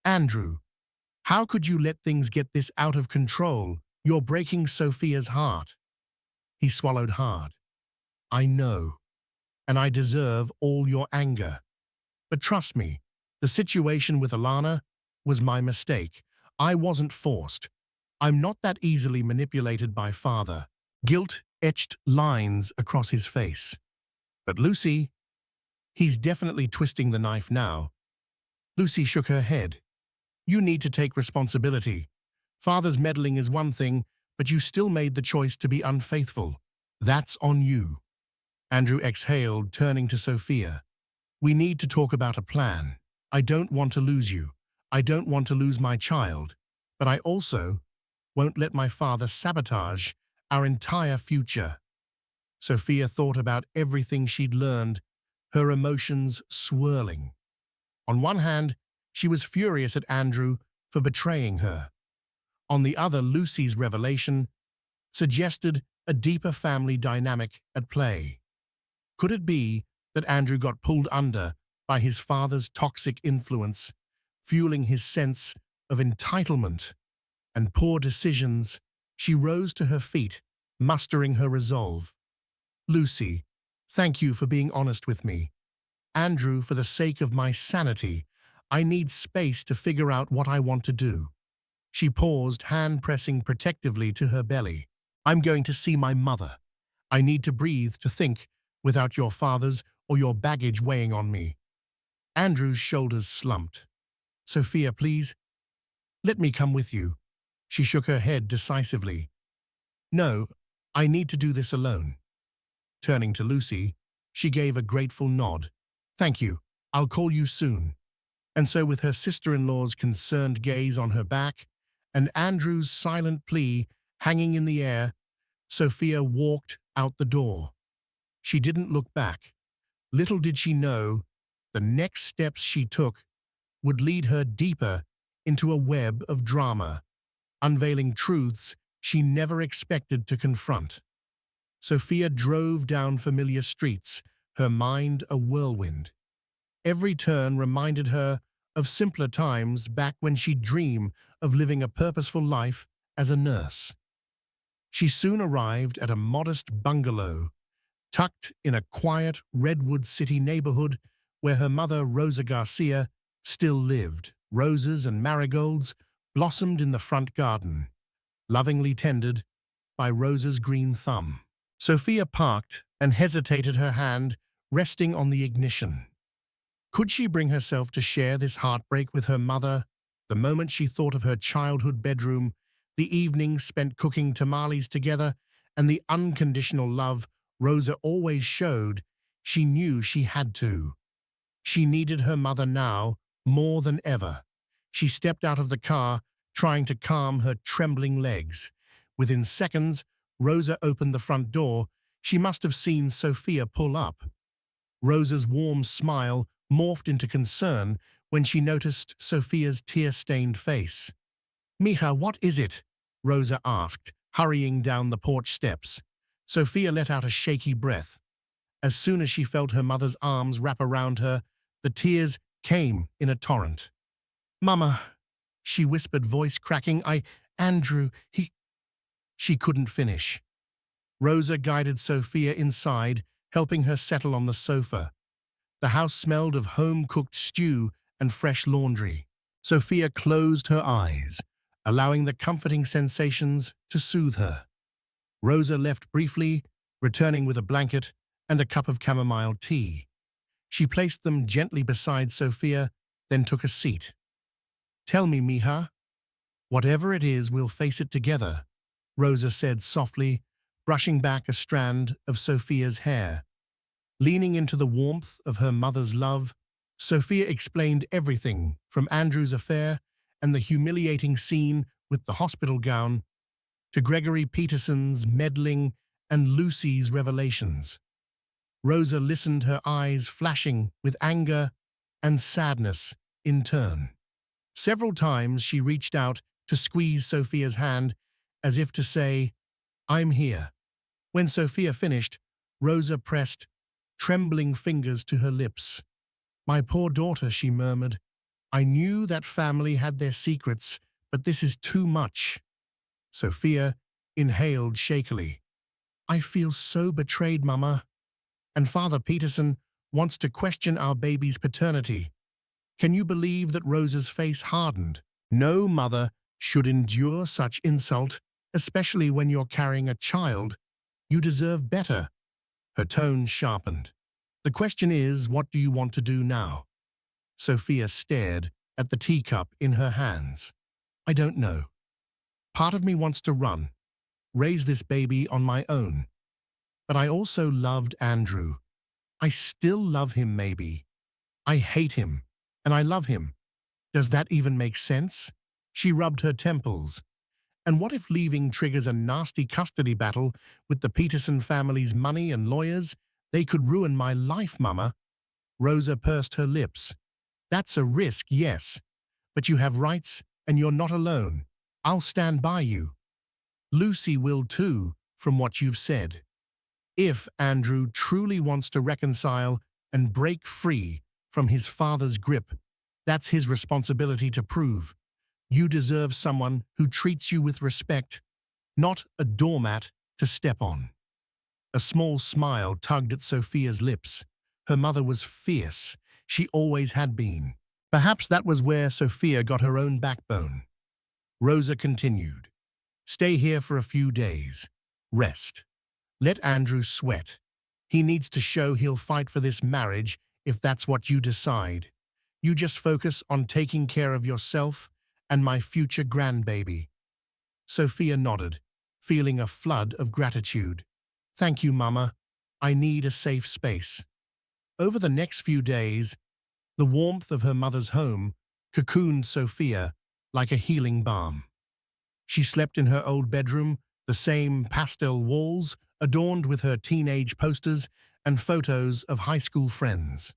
Andrew, how could you let things get this out of control? You're breaking Sophia's heart. He swallowed hard. I know, and I deserve all your anger. But trust me, the situation with Alana was my mistake. I wasn't forced. I'm not that easily manipulated by father. Guilt etched lines across his face. But Lucy, he's definitely twisting the knife now. Lucy shook her head. You need to take responsibility. Father's meddling is one thing, but you still made the choice to be unfaithful. That's on you. Andrew exhaled, turning to Sophia. We need to talk about a plan. I don't want to lose you. I don't want to lose my child. But I also won't let my father sabotage our entire future. Sophia thought about everything she'd learned, her emotions swirling. On one hand, she was furious at Andrew for betraying her. On the other, Lucy's revelation suggested a deeper family dynamic at play. Could it be that Andrew got pulled under by his father's toxic influence, fueling his sense of entitlement and poor decisions? She rose to her feet, mustering her resolve. Lucy, thank you for being honest with me. Andrew, for the sake of my sanity, I need space to figure out what I want to do. She paused, hand pressing protectively to her belly. I'm going to see my mother. I need to breathe, to think, without your father's or your baggage weighing on me. Andrew's shoulders slumped. Sophia, please, let me come with you. She shook her head decisively. No, I need to do this alone. Turning to Lucy, she gave a grateful nod. "Thank you. I'll call you soon." And so with her sister-in-law's concerned gaze on her back and Andrew's silent plea hanging in the air, Sophia walked out the door. She didn't look back. Little did she know, the next steps she took would lead her deeper into a web of drama, unveiling truths she never expected to confront. Sophia drove down familiar streets, her mind a whirlwind. Every turn reminded her of simpler times back when she'd dream of living a purposeful life as a nurse. She soon arrived at a modest bungalow, tucked in a quiet Redwood City neighborhood where her mother, Rosa Garcia, still lived. Roses and marigolds blossomed in the front garden, lovingly tended by Rosa's green thumb. Sophia parked and hesitated, her hand resting on the ignition. Could she bring herself to share this heartbreak with her mother? The moment she thought of her childhood bedroom, the evenings spent cooking tamales together, and the unconditional love Rosa always showed, she knew she had to. She needed her mother now more than ever. She stepped out of the car, trying to calm her trembling legs. Within seconds, Rosa opened the front door. She must have seen Sophia pull up. Rosa's warm smile morphed into concern when she noticed Sophia's tear-stained face. "Mija, what is it?" Rosa asked, hurrying down the porch steps. Sophia let out a shaky breath. As soon as she felt her mother's arms wrap around her, the tears came in a torrent. "Mama," she whispered, voice cracking, Andrew, he—" She couldn't finish. Rosa guided Sophia inside, helping her settle on the sofa. The house smelled of home-cooked stew and fresh laundry. Sophia closed her eyes, allowing the comforting sensations to soothe her. Rosa left briefly, returning with a blanket and a cup of chamomile tea. She placed them gently beside Sophia, then took a seat. "Tell me, Mija. Whatever it is, we'll face it together," Rosa said softly, brushing back a strand of Sophia's hair. Leaning into the warmth of her mother's love, Sophia explained everything from Andrew's affair and the humiliating scene with the hospital gown to Gregory Peterson's meddling and Lucy's revelations. Rosa listened, her eyes flashing with anger and sadness in turn. Several times she reached out to squeeze Sophia's hand as if to say, "I'm here." When Sophia finished, Rosa pressed trembling fingers to her lips. "My poor daughter," she murmured. "I knew that family had their secrets, but this is too much." Sophia inhaled shakily. "I feel so betrayed, Mama. And Father Peterson wants to question our baby's paternity." Can you believe that Rosa's face hardened? No mother should endure such insult, especially when you're carrying a child. You deserve better. Her tone sharpened. "The question is, what do you want to do now?" Sophia stared at the teacup in her hands. "I don't know. Part of me wants to run, raise this baby on my own. But I also loved Andrew. I still love him, maybe. I hate him, and I love him. Does that even make sense?" She rubbed her temples. "And what if leaving triggers a nasty custody battle with the Peterson family's money and lawyers? They could ruin my life, Mama." Rosa pursed her lips. "That's a risk, yes. But you have rights, and you're not alone. I'll stand by you. Lucy will too, from what you've said. If Andrew truly wants to reconcile and break free from his father's grip, that's his responsibility to prove. You deserve someone who treats you with respect, not a doormat to step on." A small smile tugged at Sophia's lips. Her mother was fierce. She always had been. Perhaps that was where Sophia got her own backbone. Rosa continued. "Stay here for a few days. Rest. Let Andrew sweat. He needs to show he'll fight for this marriage if that's what you decide. You just focus on taking care of yourself and my future grandbaby." Sophia nodded, feeling a flood of gratitude. "Thank you, Mama. I need a safe space. Over the next few days, the warmth of her mother's home cocooned Sophia like a healing balm. She slept in her old bedroom, the same pastel walls adorned with her teenage posters and photos of high school friends.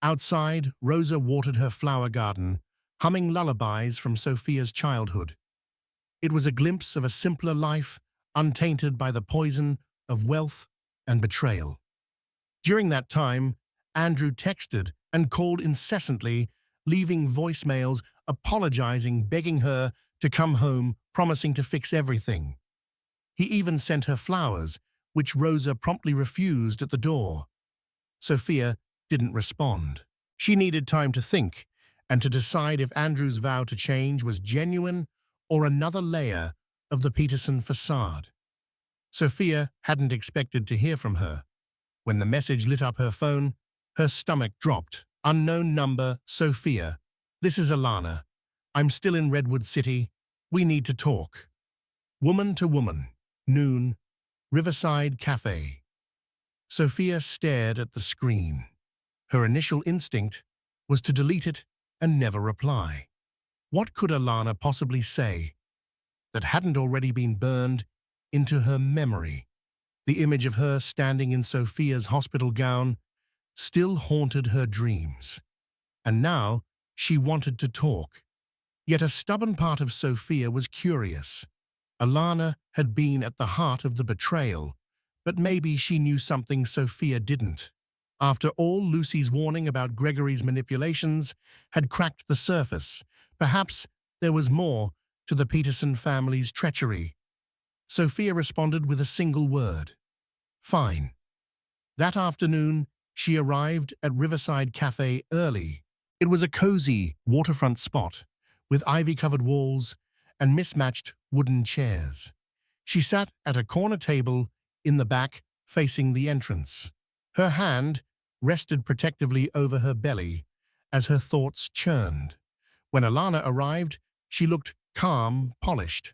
Outside, Rosa watered her flower garden, humming lullabies from Sophia's childhood. It was a glimpse of a simpler life, untainted by the poison of wealth and betrayal. During that time, Andrew texted and called incessantly, leaving voicemails apologizing, begging her to come home, promising to fix everything. He even sent her flowers, which Rosa promptly refused at the door. Sophia didn't respond. She needed time to think and to decide if Andrew's vow to change was genuine or another layer of the Peterson facade. Sophia hadn't expected to hear from her. When the message lit up her phone, her stomach dropped. Unknown number, Sophia. This is Alana. I'm still in Redwood City. We need to talk. Woman to woman. Noon. Riverside Cafe. Sophia stared at the screen. Her initial instinct was to delete it and never reply. What could Alana possibly say that hadn't already been burned into her memory? The image of her standing in Sophia's hospital gown still haunted her dreams. And now she wanted to talk. Yet a stubborn part of Sophia was curious. Alana had been at the heart of the betrayal, but maybe she knew something Sophia didn't. After all, Lucy's warning about Gregory's manipulations had cracked the surface. Perhaps there was more to the Peterson family's treachery. Sophia responded with a single word. Fine. That afternoon, she arrived at Riverside Cafe early. It was a cozy waterfront spot with ivy-covered walls and mismatched wooden chairs. She sat at a corner table in the back, facing the entrance. Her hand rested protectively over her belly as her thoughts churned. When Alana arrived, she looked calm, polished.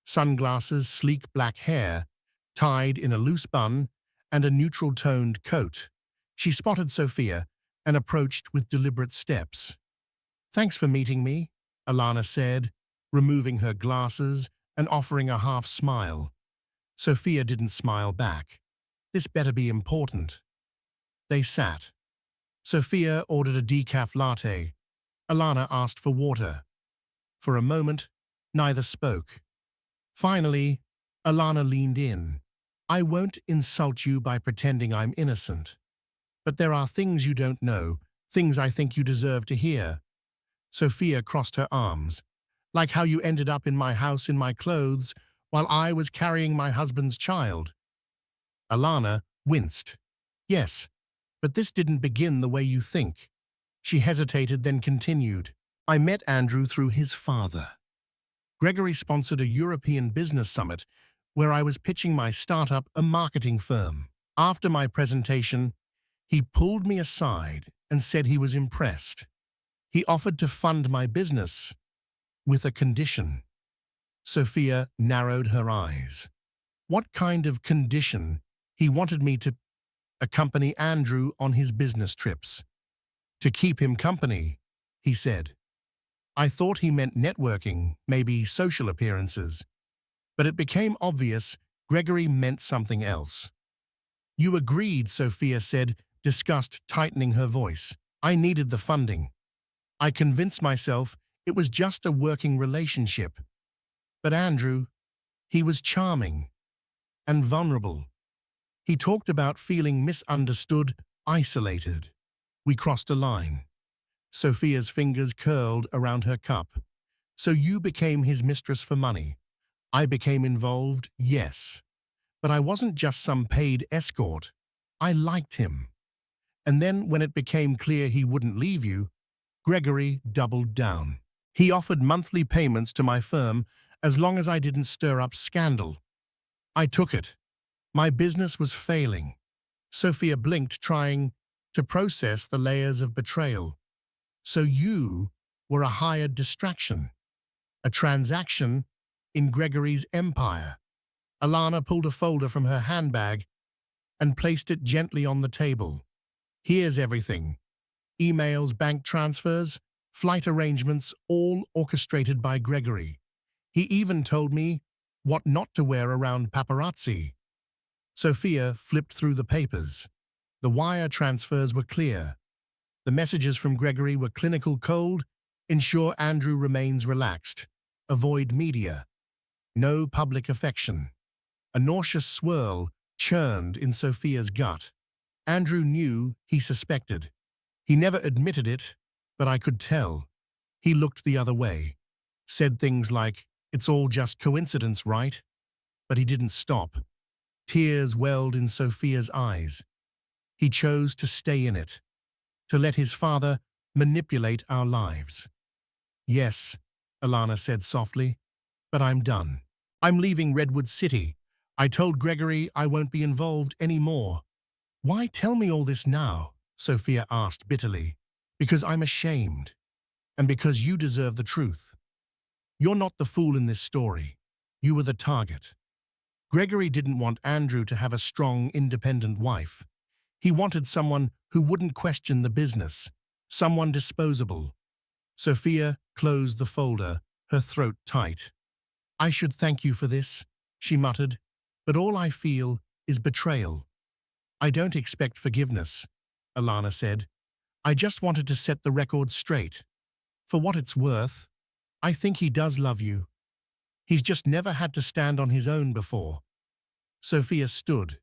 Sunglasses, sleek black hair, tied in a loose bun, and a neutral-toned coat. She spotted Sophia and approached with deliberate steps. "Thanks for meeting me," Alana said, removing her glasses and offering a half-smile. Sophia didn't smile back. This better be important. They sat. Sophia ordered a decaf latte. Alana asked for water. For a moment, neither spoke. Finally, Alana leaned in. "I won't insult you by pretending I'm innocent. But there are things you don't know, things I think you deserve to hear." Sophia crossed her arms. "Like how you ended up in my house in my clothes while I was carrying my husband's child." Alana winced. "Yes, but this didn't begin the way you think." She hesitated, then continued. "I met Andrew through his father. Gregory sponsored a European business summit where I was pitching my startup, a marketing firm. After my presentation, he pulled me aside and said he was impressed. He offered to fund my business with a condition." Sophia narrowed her eyes. "What kind of condition?" "He wanted me to accompany Andrew on his business trips. To keep him company," he said. I thought he meant networking, maybe social appearances. But it became obvious Gregory meant something else. "You agreed," Sophia said, disgust tightening her voice. "I needed the funding. I convinced myself it was just a working relationship. But Andrew, he was charming and vulnerable. He talked about feeling misunderstood, isolated. We crossed a line." Sophia's fingers curled around her cup. "So you became his mistress for money. I became involved, yes. But I wasn't just some paid escort. I liked him. And then when it became clear he wouldn't leave you, Gregory doubled down. He offered monthly payments to my firm as long as I didn't stir up scandal. I took it. My business was failing." Sophia blinked, trying to process the layers of betrayal. "So you were a hired distraction, a transaction in Gregory's empire." Alana pulled a folder from her handbag. and placed it gently on the table. Here's everything. Emails, bank transfers, flight arrangements, all orchestrated by Gregory. He even told me what not to wear around paparazzi. Sophia flipped through the papers. The wire transfers were clear. The messages from Gregory were clinical cold. Ensure Andrew remains relaxed. Avoid media. No public affection. A nauseous swirl churned in Sophia's gut. Andrew knew, he suspected. He never admitted it, but I could tell. He looked the other way. Said things like, "It's all just coincidence, right?" But he didn't stop. Tears welled in Sophia's eyes. He chose to stay in it, to let his father manipulate our lives. "Yes," Alana said softly, "but I'm done. I'm leaving Redwood City. I told Gregory I won't be involved anymore." "Why tell me all this now?" Sophia asked bitterly. "Because I'm ashamed, and because you deserve the truth. You're not the fool in this story. You were the target." Gregory didn't want Andrew to have a strong, independent wife. He wanted someone who wouldn't question the business, someone disposable. Sophia closed the folder, her throat tight. "I should thank you for this," she muttered, "but all I feel is betrayal." "I don't expect forgiveness," Alana said. "I just wanted to set the record straight. For what it's worth, I think he does love you. He's just never had to stand on his own before." Sophia stood.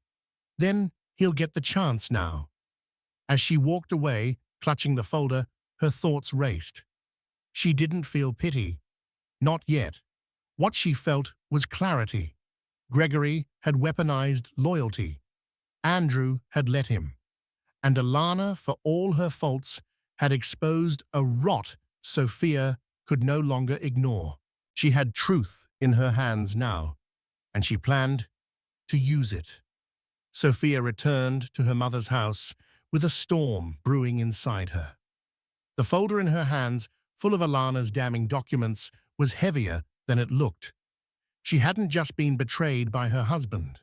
"Then he'll get the chance now." As she walked away, clutching the folder, her thoughts raced. She didn't feel pity. Not yet. What she felt was clarity. Gregory had weaponized loyalty. Andrew had let him. And Alana, for all her faults, had exposed a rot Sophia could no longer ignore. She had truth in her hands now, and she planned to use it. Sophia returned to her mother's house with a storm brewing inside her. The folder in her hands, full of Alana's damning documents, was heavier than it looked. She hadn't just been betrayed by her husband.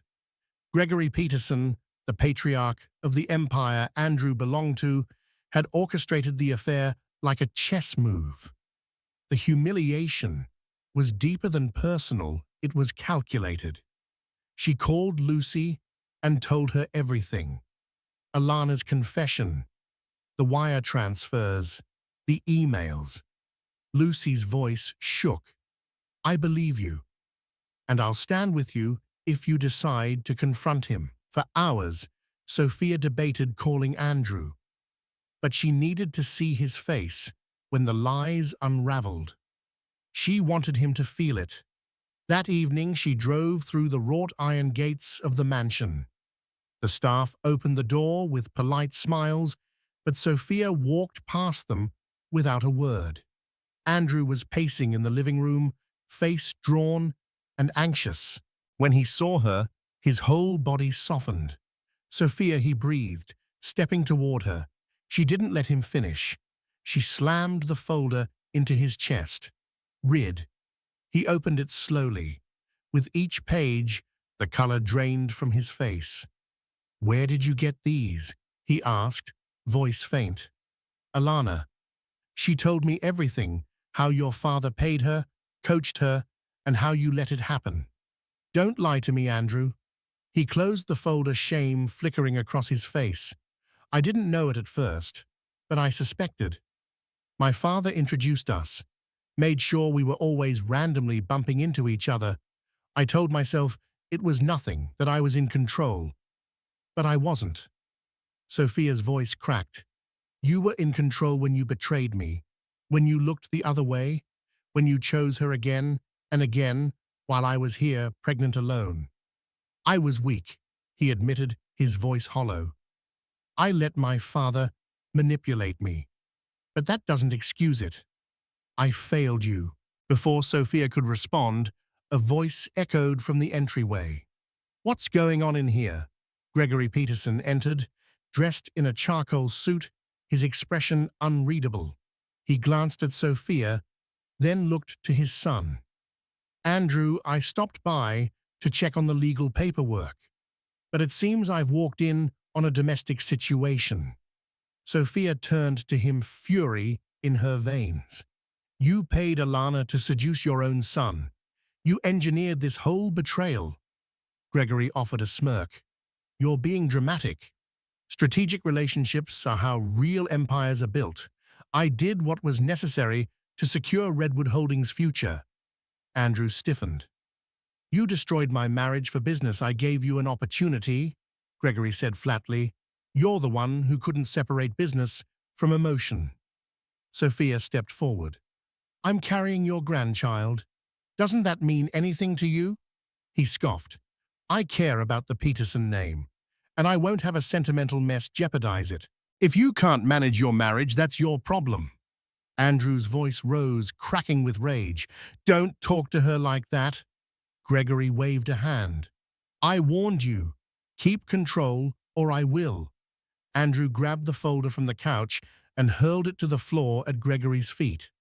Gregory Peterson, the patriarch of the empire Andrew belonged to, had orchestrated the affair like a chess move. The humiliation was deeper than personal, it was calculated. She called Lucy and told her everything. Alana's confession, the wire transfers, the emails. Lucy's voice shook. "I believe you, and I'll stand with you if you decide to confront him." For hours, Sophia debated calling Andrew, but she needed to see his face when the lies unraveled. She wanted him to feel it. That evening, she drove through the wrought iron gates of the mansion. The staff opened the door with polite smiles, but Sophia walked past them without a word. Andrew was pacing in the living room, face drawn and anxious. When he saw her, his whole body softened. "Sophia," he breathed, stepping toward her. She didn't let him finish. She slammed the folder into his chest. "Rid." He opened it slowly. With each page, the color drained from his face. "Where did you get these?" he asked, voice faint. "Alana. She told me everything, how your father paid her, coached her, and how you let it happen." "Don't lie to me, Andrew." He closed the folder, shame flickering across his face. "I didn't know it at first, but I suspected. My father introduced us, made sure we were always randomly bumping into each other. I told myself it was nothing, that I was in control. But I wasn't." Sophia's voice cracked. "You were in control when you betrayed me, when you looked the other way, when you chose her again and again while I was here, pregnant alone." "I was weak," he admitted, his voice hollow. "I let my father manipulate me. But that doesn't excuse it. I failed you." Before Sophia could respond, a voice echoed from the entryway. "What's going on in here?" Gregory Peterson entered, dressed in a charcoal suit, his expression unreadable. He glanced at Sophia, then looked to his son. "Andrew, I stopped by to check on the legal paperwork." but it seems I've walked in on a domestic situation." Sophia turned to him, fury in her veins. "You paid Alana to seduce your own son. You engineered this whole betrayal." Gregory offered a smirk. "You're being dramatic. Strategic relationships are how real empires are built. I did what was necessary to secure Redwood Holdings' future." Andrew stiffened. "You destroyed my marriage for business. I gave you an opportunity," Gregory said flatly. "You're the one who couldn't separate business from emotion." Sophia stepped forward. "I'm carrying your grandchild. Doesn't that mean anything to you?" He scoffed. "I care about the Peterson name, and I won't have a sentimental mess jeopardize it. If you can't manage your marriage, that's your problem." Andrew's voice rose, cracking with rage. "Don't talk to her like that." Gregory waved a hand. "I warned you. Keep control, or I will." Andrew grabbed the folder from the couch and hurled it to the floor at Gregory's feet.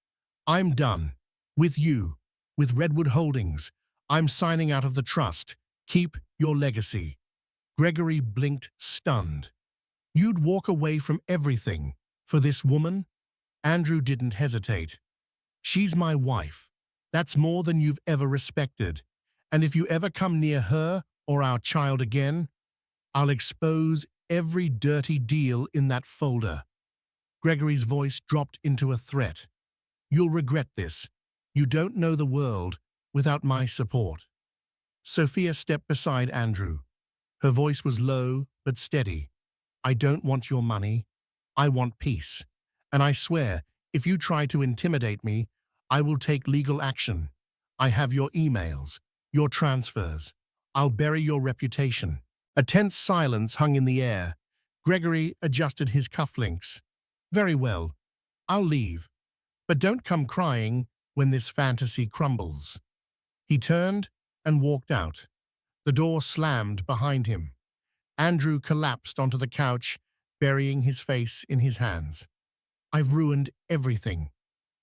"I'm done. With you. With Redwood Holdings. I'm signing out of the trust. Keep your legacy." Gregory blinked, stunned. "You'd walk away from everything for this woman?" Andrew didn't hesitate. "She's my wife. That's more than you've ever respected. And if you ever come near her or our child again, I'll expose every dirty deal in that folder." Gregory's voice dropped into a threat. "You'll regret this. You don't know the world without my support." Sophia stepped beside Andrew. Her voice was low but steady. "I don't want your money. I want peace. And I swear, if you try to intimidate me, I will take legal action. I have your emails, your transfers. I'll bury your reputation." A tense silence hung in the air. Gregory adjusted his cufflinks. "Very well. I'll leave. But don't come crying when this fantasy crumbles." He turned and walked out. The door slammed behind him. Andrew collapsed onto the couch, burying his face in his hands. "I've ruined everything."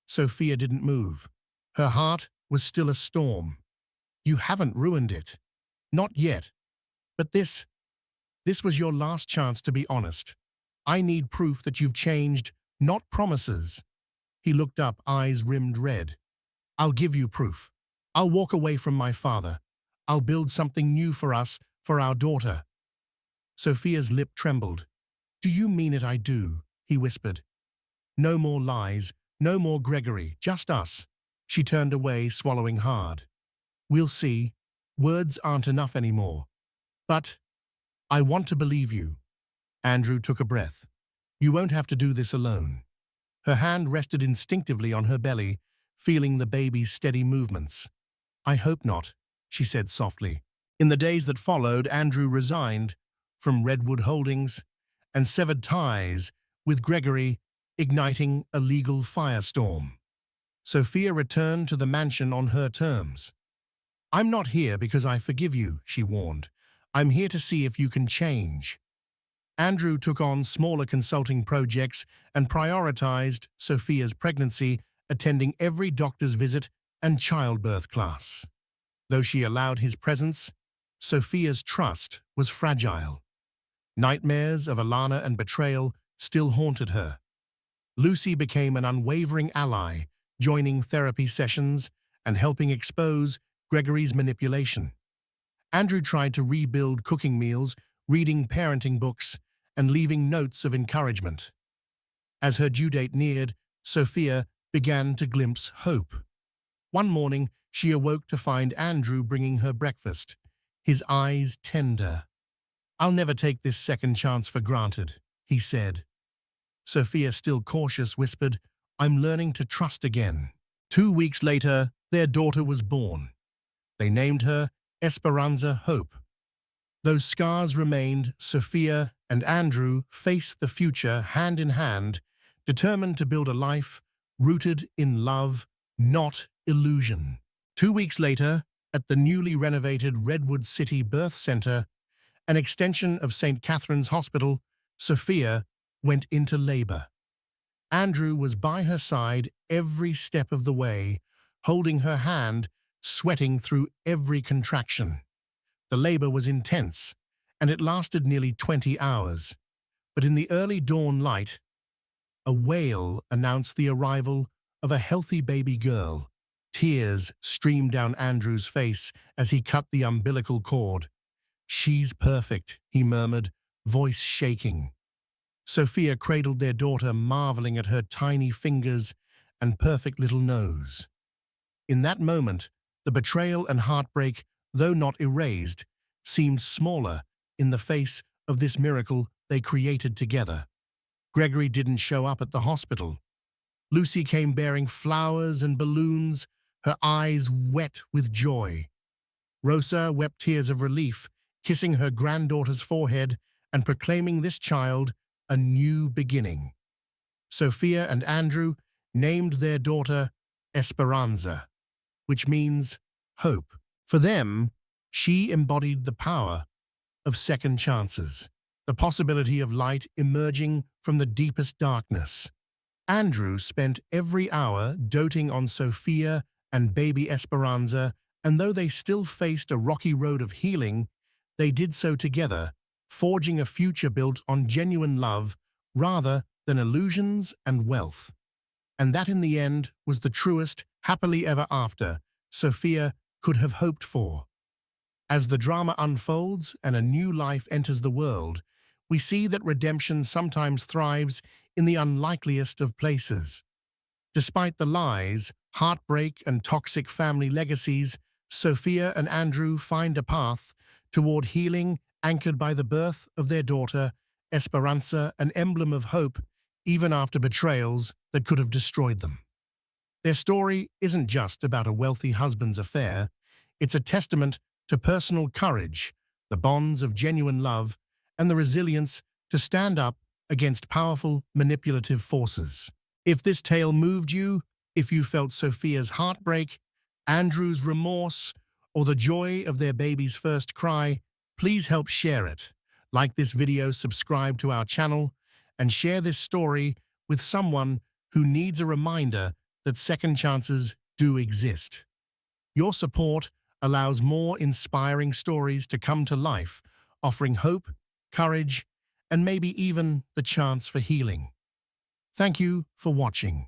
Sophia didn't move. Her heart was still a storm. "You haven't ruined it. Not yet. But this was your last chance to be honest. I need proof that you've changed, not promises." He looked up, eyes rimmed red. "I'll give you proof. I'll walk away from my father. I'll build something new for us, for our daughter." Sophia's lip trembled. "Do you mean it?" "I do," he whispered. "No more lies, no more Gregory, just us." She turned away, swallowing hard. "We'll see. Words aren't enough anymore. But I want to believe you." Andrew took a breath. "You won't have to do this alone." Her hand rested instinctively on her belly, feeling the baby's steady movements. "I hope not," she said softly. In the days that followed, Andrew resigned from Redwood Holdings and severed ties with Gregory, igniting a legal firestorm. Sophia returned to the mansion on her terms. "I'm not here because I forgive you," she warned. "I'm here to see if you can change." Andrew took on smaller consulting projects and prioritized Sophia's pregnancy, attending every doctor's visit and childbirth class. Though she allowed his presence, Sophia's trust was fragile. Nightmares of Alana and betrayal still haunted her. Lucy became an unwavering ally, joining therapy sessions and helping expose Gregory's manipulation. Andrew tried to rebuild cooking meals, reading parenting books, and leaving notes of encouragement. As her due date neared, Sophia began to glimpse hope. One morning, she awoke to find Andrew bringing her breakfast, his eyes tender. "I'll never take this second chance for granted," he said. Sophia, still cautious, whispered, "I'm learning to trust again." 2 weeks later, their daughter was born. They named her Esperanza Hope. Though scars remained, Sophia and Andrew faced the future hand in hand, determined to build a life rooted in love, not illusion. 2 weeks later, at the newly renovated Redwood City Birth Center, an extension of St. Catherine's Hospital, Sophia went into labor. Andrew was by her side every step of the way, holding her hand, sweating through every contraction. The labor was intense, and it lasted nearly 20 hours. But in the early dawn light, a wail announced the arrival of a healthy baby girl. Tears streamed down Andrew's face as he cut the umbilical cord. "She's perfect," he murmured, voice shaking. Sophia cradled their daughter, marveling at her tiny fingers and perfect little nose. In that moment, the betrayal and heartbreak, though not erased, seemed smaller in the face of this miracle they created together. Gregory didn't show up at the hospital. Lucy came bearing flowers and balloons, her eyes wet with joy. Rosa wept tears of relief, kissing her granddaughter's forehead and proclaiming this child a new beginning. Sophia and Andrew named their daughter Esperanza, which means hope. For them, she embodied the power of second chances, the possibility of light emerging from the deepest darkness. Andrew spent every hour doting on Sophia and baby Esperanza, and though they still faced a rocky road of healing, they did so together, forging a future built on genuine love rather than illusions and wealth. And that in the end was the truest happily ever after Sophia could have hoped for. As the drama unfolds and a new life enters the world, we see that redemption sometimes thrives in the unlikeliest of places. Despite the lies, heartbreak, and toxic family legacies, Sophia and Andrew find a path toward healing anchored by the birth of their daughter, Esperanza, an emblem of hope even after betrayals that could have destroyed them. Their story isn't just about a wealthy husband's affair, it's a testament to personal courage, the bonds of genuine love, and the resilience to stand up against powerful, manipulative forces. If this tale moved you, if you felt Sophia's heartbreak, Andrew's remorse, or the joy of their baby's first cry, please help share it. Like this video, subscribe to our channel, and share this story with someone who needs a reminder that second chances do exist. Your support allows more inspiring stories to come to life, offering hope, courage, and maybe even the chance for healing. Thank you for watching.